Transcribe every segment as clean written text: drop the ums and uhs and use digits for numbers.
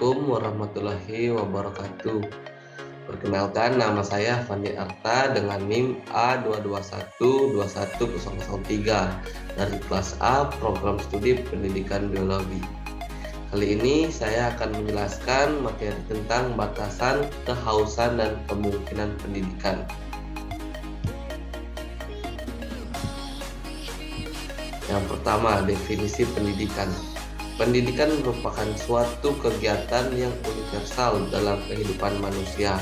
Assalamualaikum warahmatullahi wabarakatuh. Perkenalkan, nama saya Fandi Arta dengan NIM A22121003 dari kelas A Program Studi Pendidikan Biologi. Kali ini saya akan menjelaskan materi tentang batasan, kehausan, dan kemungkinan pendidikan. Yang pertama, definisi pendidikan. Pendidikan merupakan suatu kegiatan yang universal dalam kehidupan manusia,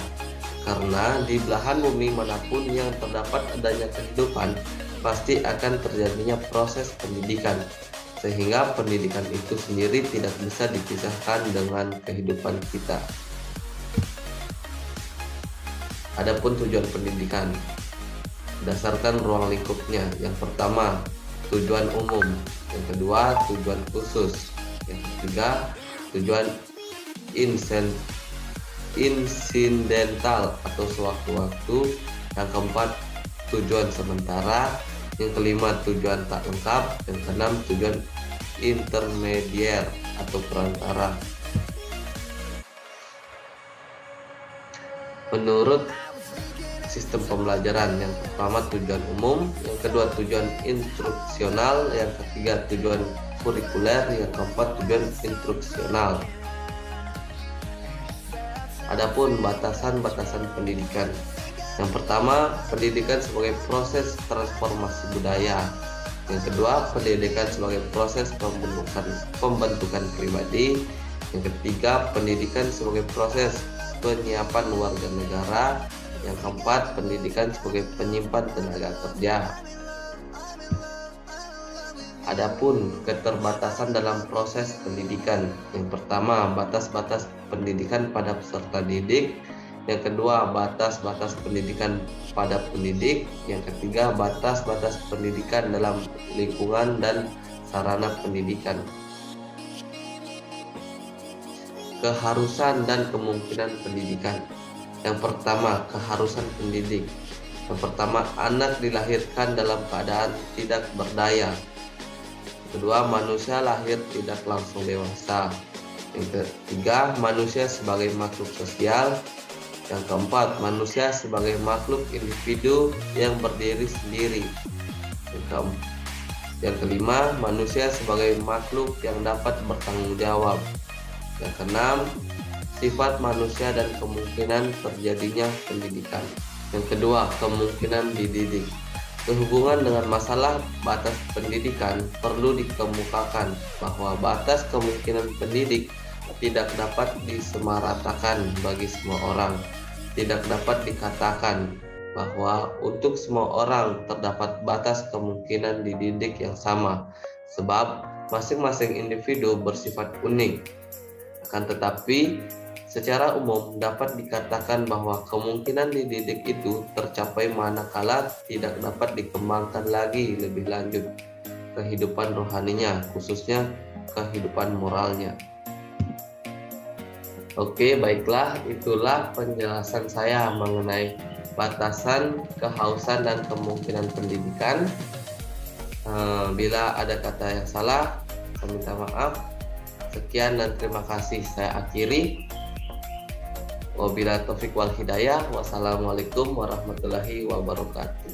karena di belahan bumi manapun yang terdapat adanya kehidupan, pasti akan terjadinya proses pendidikan, sehingga pendidikan itu sendiri tidak bisa dipisahkan dengan kehidupan kita. Adapun tujuan pendidikan, berdasarkan ruang lingkupnya. Yang pertama, tujuan umum. Yang kedua, tujuan khusus. Yang ketiga, tujuan insidental atau sewaktu-waktu. Yang keempat, tujuan sementara. Yang kelima, tujuan tak lengkap. Yang keenam, tujuan intermedier atau perantara. Menurut sistem pembelajaran, yang pertama tujuan umum, yang kedua tujuan instruksional, yang ketiga tujuan kurikuler, yang keempat tujuan instruksional. Adapun batasan-batasan pendidikan. Yang pertama, pendidikan sebagai proses transformasi budaya. Yang kedua, pendidikan sebagai proses pembentukan pribadi. Yang ketiga, pendidikan sebagai proses penyiapan warga negara. Yang keempat, pendidikan sebagai penyimpan tenaga kerja. Adapun keterbatasan dalam proses pendidikan. Yang pertama, batas-batas pendidikan pada peserta didik. Yang kedua, batas-batas pendidikan pada pendidik. Yang ketiga, batas-batas pendidikan dalam lingkungan dan sarana pendidikan. Keharusan dan kemungkinan pendidikan. Yang pertama, keharusan pendidik. Yang pertama, anak dilahirkan dalam keadaan tidak berdaya. Kedua, manusia lahir tidak langsung dewasa. Yang ketiga, manusia sebagai makhluk sosial. Yang keempat, manusia sebagai makhluk individu yang berdiri sendiri. Yang kelima, manusia sebagai makhluk yang dapat bertanggung jawab. Yang keenam, sifat manusia dan kemungkinan terjadinya pendidikan. Yang kedua, kemungkinan dididik. Sehubungan dengan masalah batas pendidikan, perlu dikemukakan bahwa batas kemungkinan pendidik tidak dapat disamaratakan bagi semua orang. Tidak dapat dikatakan bahwa untuk semua orang terdapat batas kemungkinan dididik yang sama, sebab masing-masing individu bersifat unik. Akan tetapi, secara umum dapat dikatakan bahwa kemungkinan dididik itu tercapai manakala tidak dapat dikembangkan lagi lebih lanjut kehidupan rohaninya, khususnya kehidupan moralnya. Oke, baiklah, itulah penjelasan saya mengenai batasan, kehausan, dan kemungkinan pendidikan. Bila ada kata yang salah, saya minta maaf. Sekian dan terima kasih, saya akhiri. Wabillahi taufiq wal hidayah. Wassalamualaikum warahmatullahi wabarakatuh.